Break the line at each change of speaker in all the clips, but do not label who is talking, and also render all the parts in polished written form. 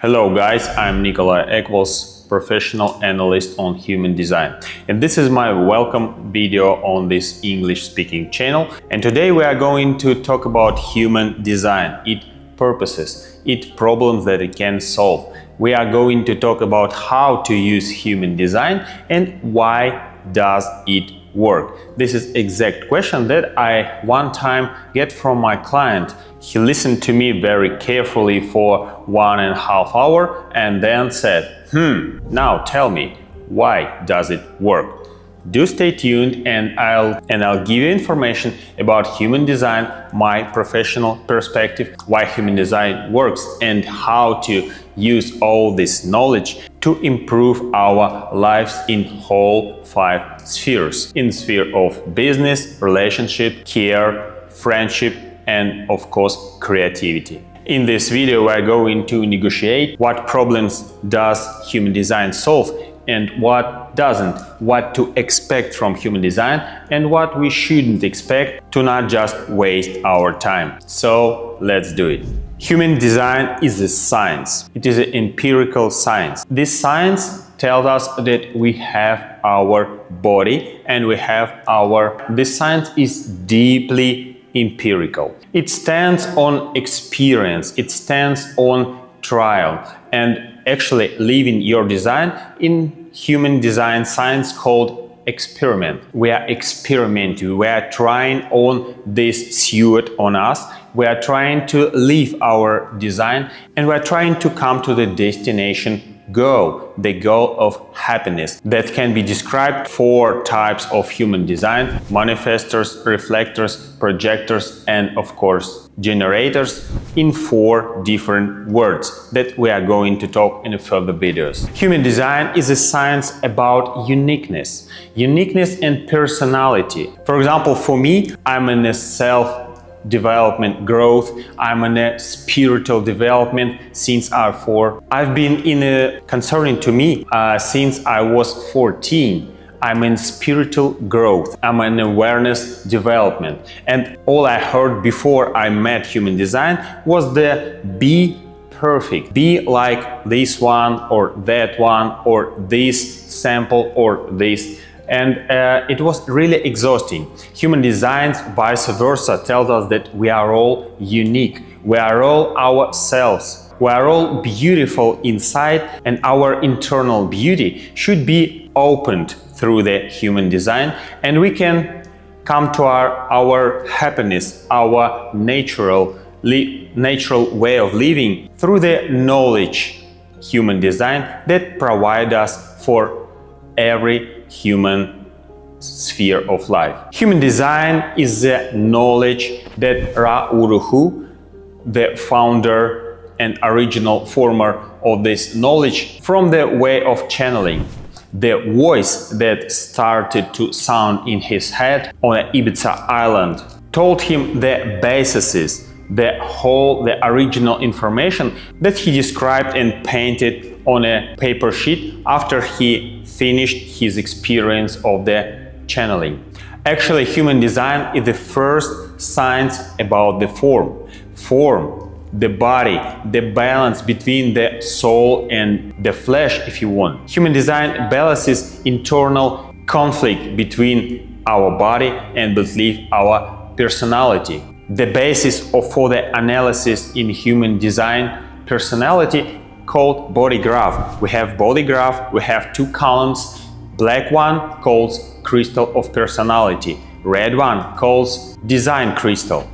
Hello guys, I'm Nikolai, professional analyst on human design. And this is my welcome video on this English speaking channel. And today we are going to talk about human design, its purposes, its problems that it can solve. We are going to talk about how to use human design and why does it work. This is exact question that I one time get from my client. He listened to me very carefully for 1.5 hours and then said, now tell me, why does it work? Do stay tuned and I'll give you information about human design, my professional perspective, why human design works and how to use all this knowledge to improve our lives in whole 5 spheres. In the sphere of business, relationship, care, friendship, and of course creativity. In this video we are going to negotiate what problems does human design solve and what doesn't, what to expect from human design and what we shouldn't expect to not just waste our time. So let's do it. Human design is a science. It is an empirical science. This science tells us that we have our body and this science is deeply empirical. It stands on experience, it stands on trial, and actually living your design in human design science called experiment. We are experimenting, we are trying on this suit on us, we are trying to live our design and we are trying to come to the destination goal, the goal of happiness. That can be described 4 types of human design: manifestors, reflectors, projectors, and of course generators, in 4 different words that we are going to talk in further videos. Human design is a science about uniqueness and personality. For example, for me, I'm in a self-development growth, I'm in a spiritual development since I'm 4. I've been in a concerning to me since I was 14. I'm in spiritual growth, I'm in awareness development, and all I heard before I met human design was the be perfect, be like this one or that one or this sample or this. And it was really exhausting. Human design, vice versa, tells us that we are all unique. We are all ourselves. We are all beautiful inside, and our internal beauty should be opened through the human design, and we can come to our happiness, our natural way of living through the knowledge human design that provide us for every human sphere of life. Human design is the knowledge that Ra Uruhu, the founder and original former of this knowledge, from the way of channeling, the voice that started to sound in his head on Ibiza Island, told him the bases, the original information that he described and painted on a paper sheet after he finished his experience of the channeling. Actually, human design is the first science about the form, the body, the balance between the soul and the flesh, if you want. Human design balances internal conflict between our body and believe our personality. The basis for the analysis in human design personality called body graph. We have body graph, we have 2 columns. Black one calls crystal of personality, red one calls design crystal.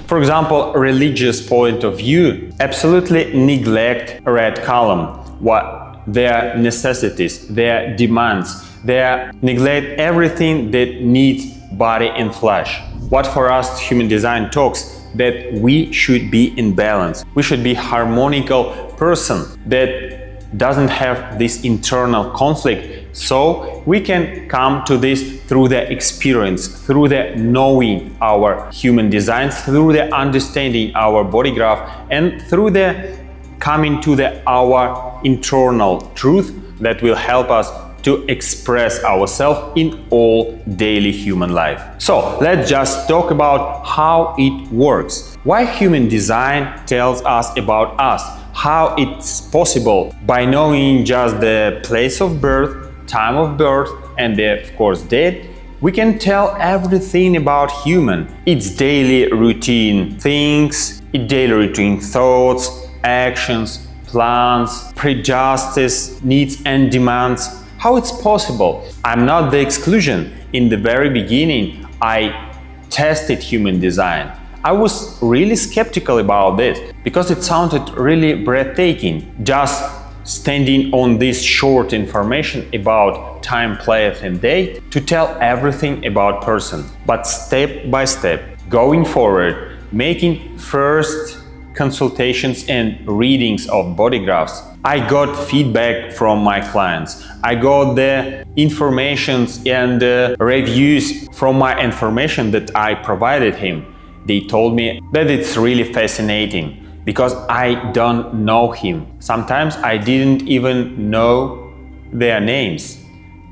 For example, religious point of view absolutely neglect red column, what their necessities, their demands, they neglect everything that needs body and flesh. What for us human design talks that we should be in balance. We should be harmonical person that doesn't have this internal conflict. So we can come to this through the experience, through the knowing our human designs, through the understanding our body graph, and through the coming to our internal truth that will help us to express ourselves in all daily human life. So let's just talk about how it works. Why human design tells us about us, how it's possible by knowing just the place of birth, time of birth, and of course death. We can tell everything about human, its daily routine things, its daily routine thoughts, actions, plans, prejudices, needs and demands. How it's possible? I'm not the exclusion. In the very beginning, I tested human design. I was really skeptical about this because it sounded really breathtaking, just standing on this short information about time, place and date to tell everything about person. But step by step, going forward, making first consultations and readings of body graphs, I got feedback from my clients. I got the informations and reviews from my information that I provided him. They told me that it's really fascinating because I don't know him. Sometimes I didn't even know their names,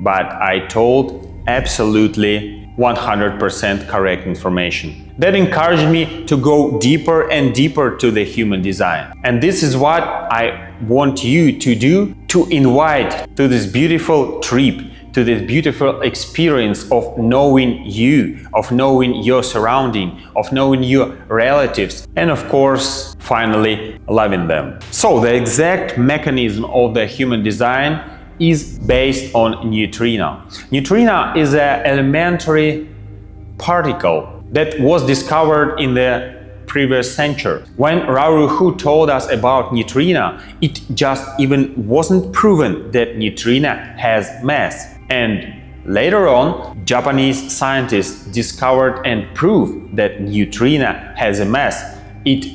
but I told absolutely 100% correct information. That encouraged me to go deeper and deeper to the human design. And this is what I want you to do, to invite to this beautiful trip, to this beautiful experience of knowing you, of knowing your surrounding, of knowing your relatives, and of course, finally, loving them. So the exact mechanism of the human design is based on neutrino. Neutrino is an elementary particle that was discovered in the previous century. When Raoult told us about neutrino, it just even wasn't proven that neutrino has mass. And later on, Japanese scientists discovered and proved that neutrino has a mass. It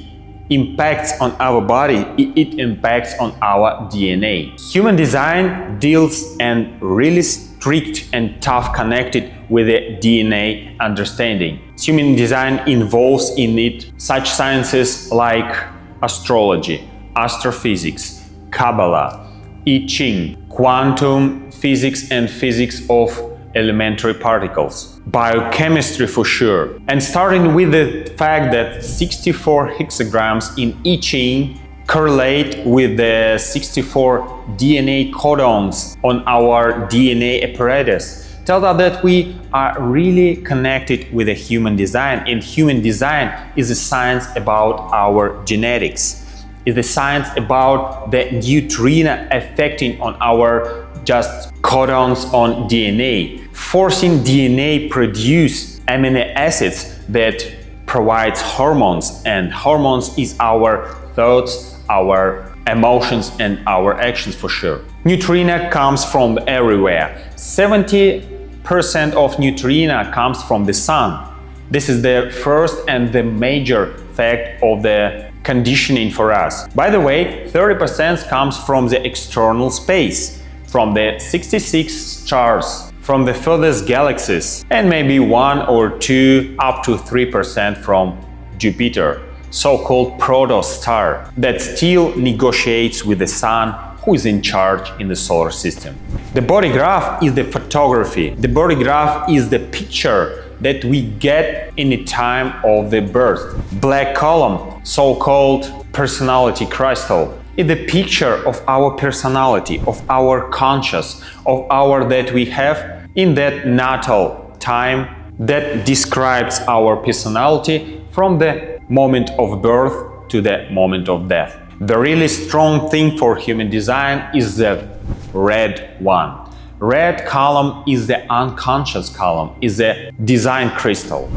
impacts on our body, it impacts on our DNA. Human design deals and really strict and tough connected with the DNA understanding. Human design involves in it such sciences like astrology, astrophysics, Kabbalah, I Ching, quantum physics and physics of elementary particles, biochemistry for sure, and starting with the fact that 64 hexagrams in I Ching correlate with the 64 DNA codons on our DNA apparatus, tells us that we are really connected with the human design, and human design is a science about our genetics. It's a science about the neutrino affecting on our just codons on DNA, forcing DNA produce amino acids that provides hormones, and hormones is our thoughts, our emotions and our actions for sure. Neutrino comes from everywhere. 70% of neutrino comes from the sun. This is the first and the major fact of the conditioning for us. By the way, 30% comes from the external space, from the 66 stars, from the furthest galaxies, and maybe 1 or 2 up to 3% from Jupiter, so-called protostar, that still negotiates with the sun, who is in charge in the solar system. The body graph is the photography. The body graph is the picture that we get in the time of the birth. Black column, so-called personality crystal, is the picture of our personality, of our conscious, of our that we have in that natal time that describes our personality from the moment of birth to the moment of death. The really strong thing for human design is the red one. Red column is the unconscious column, is the design crystal.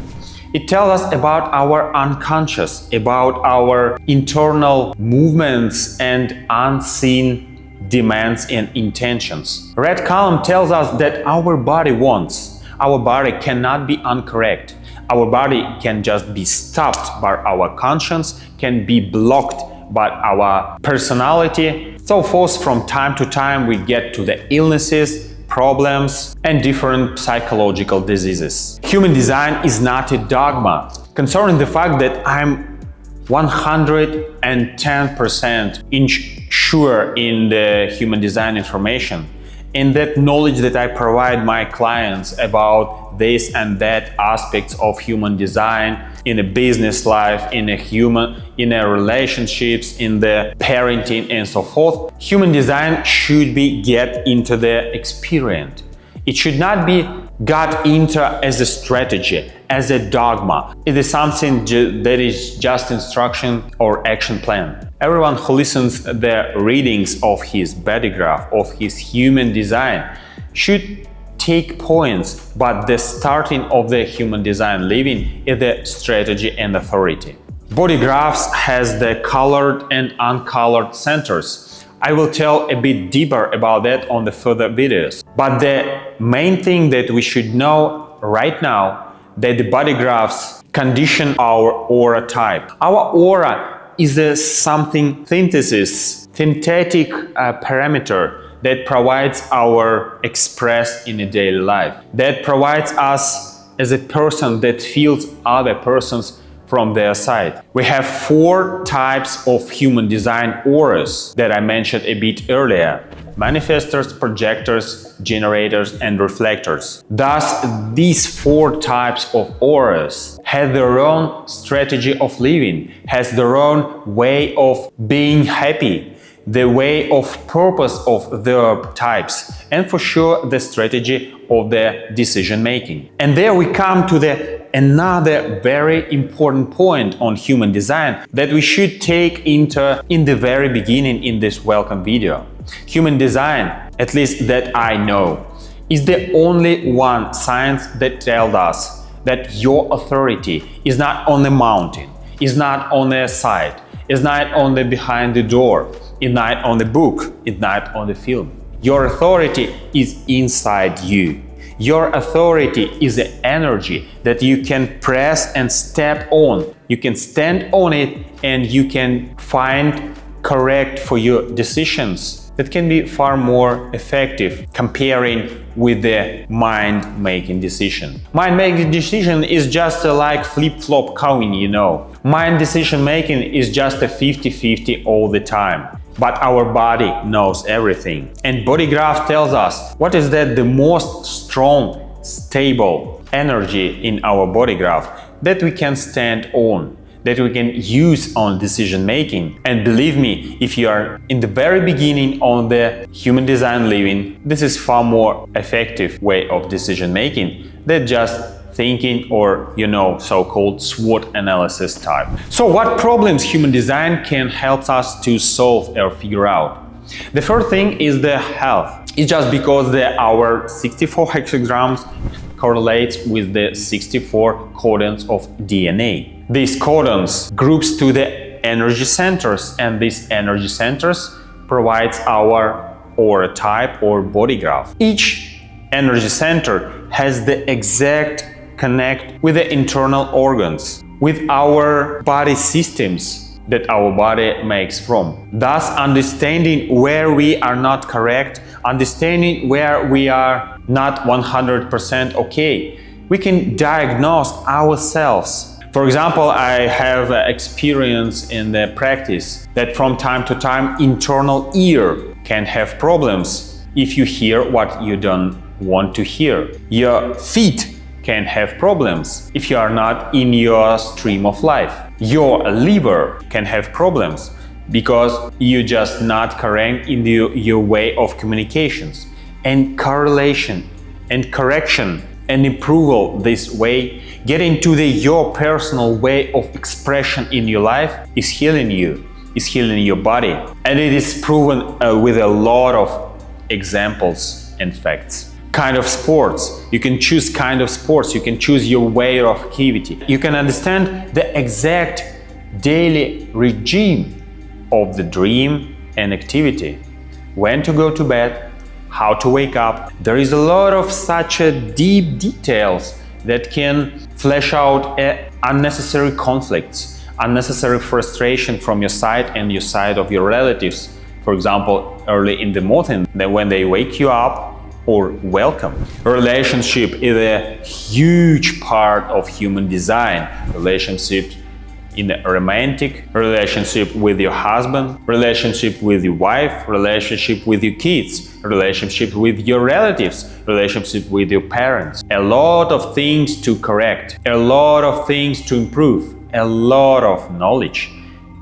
It tells us about our unconscious, about our internal movements and unseen demands and intentions. Red column tells us that our body wants. Our body cannot be incorrect. Our body can just be stopped by our conscience, can be blocked by our personality. So forth from time to time we get to the illnesses, problems and different psychological diseases. Human design is not a dogma concerning the fact that I'm 110% sure in the human design information, in that knowledge that I provide my clients about this and that aspects of human design, in a business life, in a relationships, in the parenting and so forth. Human design should be get into the experience. It should not be got into as a strategy, as a dogma. It is something that is just instruction or action plan. Everyone who listens the readings of his body graph, of his human design, should take points, but the starting of the human design living is the strategy and authority. Body graphs has the colored and uncolored centers. I will tell a bit deeper about that on the further videos. But the main thing that we should know right now, that the body graphs condition our aura type. Our aura is a something synthetic parameter that provides our express in a daily life, that provides us as a person that feels other persons from their side. We have 4 types of human design auras that I mentioned a bit earlier: manifestors, projectors, generators, and reflectors. Thus, these 4 types of auras have their own strategy of living, has their own way of being happy, the way of purpose of their types, and for sure the strategy of their decision making. And there we come to another very important point on human design that we should take into in the very beginning in this welcome video. Human design, at least that I know, is the only one science that tells us that your authority is not on the mountain, is not on the side, is not on the behind the door, is not on the book, is not on the film. Your authority is inside you. Your authority is the energy that you can press and step on. You can stand on it and you can find correct for your decisions that can be far more effective comparing with the mind-making decision. Mind-making decision is just like flip-flop coin, you know. Mind decision-making is just a 50-50 all the time. But our body knows everything. And body graph tells us what is that the most strong, stable energy in our body graph that we can stand on, that we can use on decision making. And believe me, if you are in the very beginning on the human design living, this is far more effective way of decision making than just thinking or, so-called SWOT analysis type. So what problems human design can help us to solve or figure out? The first thing is the health. It's just because our 64 hexagrams correlates with the 64 codons of DNA. These codons groups to the energy centers, and these energy centers provides our aura type or body graph. Each energy center has the exact connect with the internal organs, with our body systems that our body makes from. Thus, understanding where we are not correct, understanding where we are not 100% okay, we can diagnose ourselves. For example, I have experience in the practice that from time to time internal ear can have problems if you hear what you don't want to hear. Your feet can have problems if you are not in your stream of life. Your liver can have problems because you're just not correct in your way of communications. And correlation and correction and approval this way, getting to your personal way of expression in your life is healing you, is healing your body. And it is proven with a lot of examples and facts. Kind of sports. You can choose kind of sports. You can choose your way of activity. You can understand the exact daily regime of the dream and activity. When to go to bed, how to wake up. There is a lot of such deep details that can flesh out unnecessary conflicts, unnecessary frustration from your side and your side of your relatives. For example, early in the morning, when they wake you up, or welcome. Relationship is a huge part of human design. Relationship in a romantic relationship with your husband, relationship with your wife, relationship with your kids, relationship with your relatives, relationship with your parents. A lot of things to correct, a lot of things to improve, a lot of knowledge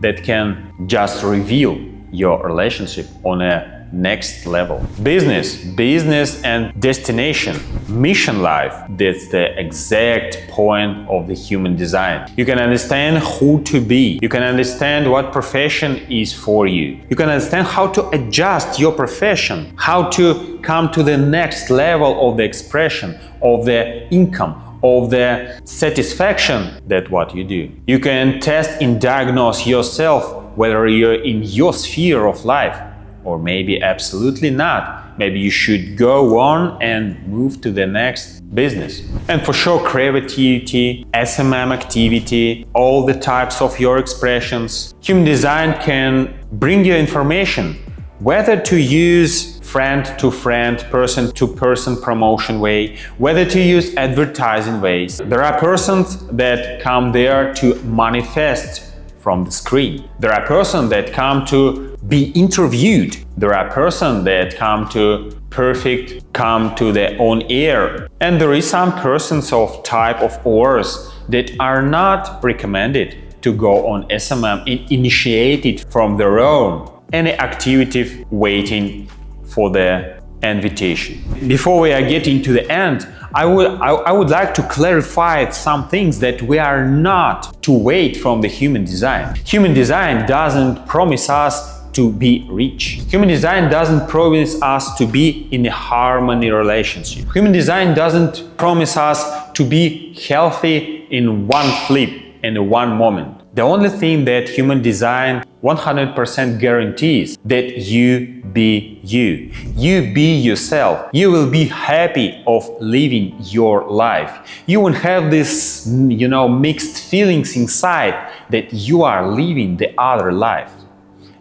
that can just reveal your relationship on a next level. Business and destination, mission life, that's the exact point of the human design. You can understand who to be. You can understand what profession is for you. You can understand how to adjust your profession, how to come to the next level of the expression, of the income, of the satisfaction that what you do. You can test and diagnose yourself whether you're in your sphere of life, or maybe absolutely not. Maybe you should go on and move to the next business. And for sure, creativity, SMM activity, all the types of your expressions. Human design can bring you information, whether to use friend-to-friend, person-to-person promotion way, whether to use advertising ways. There are persons that come there to manifest from the screen. There are persons that come to be interviewed. There are persons that come to the on air. And there is some persons of type of auras that are not recommended to go on SMM and initiate it from their own. Any activity waiting for the invitation. Before we are getting to the end, I would like to clarify some things that we are not to wait from the human design. Human design doesn't promise us to be rich. Human design doesn't promise us to be in a harmony relationship. Human design doesn't promise us to be healthy in one flip, in one moment. The only thing that human design 100% guarantees that you be you. You be yourself. You will be happy of living your life. You won't have this, mixed feelings inside that you are living the other life.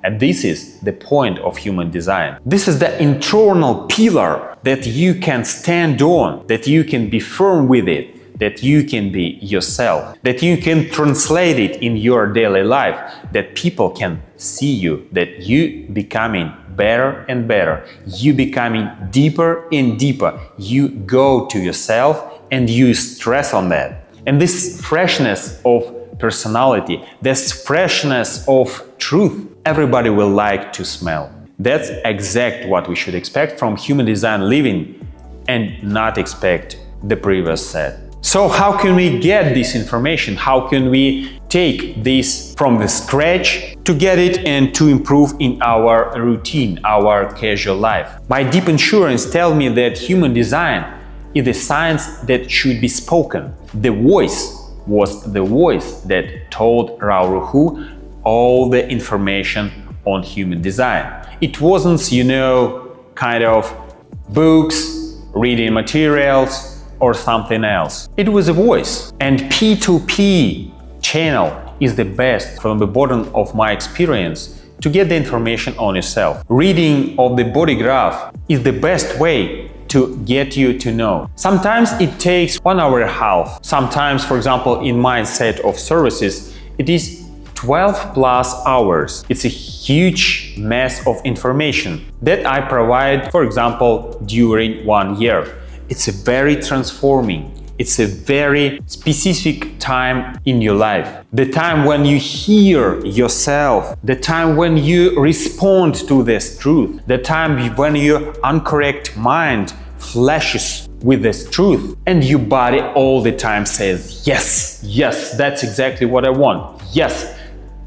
And this is the point of human design. This is the internal pillar that you can stand on, that you can be firm with it, that you can be yourself, that you can translate it in your daily life, that people can see you, that you becoming better and better, you becoming deeper and deeper. You go to yourself and you stress on that. And this freshness of personality, this freshness of truth, everybody will like to smell. That's exact what we should expect from human design living and not expect the previous set. So how can we get this information? How can we take this from the scratch to get it and to improve in our routine, our casual life? My deep insurance tell me that human design is a science that should be spoken. The voice was the voice that told Rauru all the information on human design. It wasn't, kind of books, reading materials, or something else. It was a voice. And P2P channel is the best from the bottom of my experience to get the information on yourself. Reading of the body graph is the best way to get you to know. Sometimes it takes 1 hour and a half. Sometimes, for example, in my set of services, it is 12 plus hours. It's a huge mass of information that I provide, for example, during 1 year. It's a very transforming, it's a very specific time in your life. The time when you hear yourself, the time when you respond to this truth, the time when your incorrect mind flashes with this truth and your body all the time says, yes, yes, that's exactly what I want. Yes,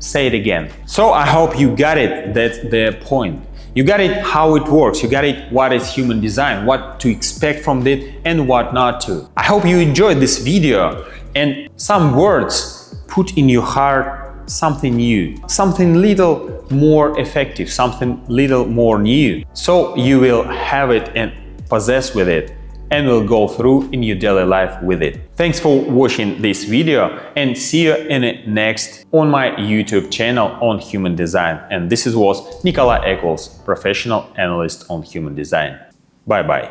say it again. So I hope you got it. That's the point. You got it how it works. You got it what is human design, what to expect from it and what not to. I hope you enjoyed this video and some words put in your heart something new, something little more effective, something little more new. So you will have it and possess with it and will go through in your daily life with it. Thanks for watching this video and see you in it next on my YouTube channel on human design. And this was Nikolai, professional analyst on human design. Bye bye.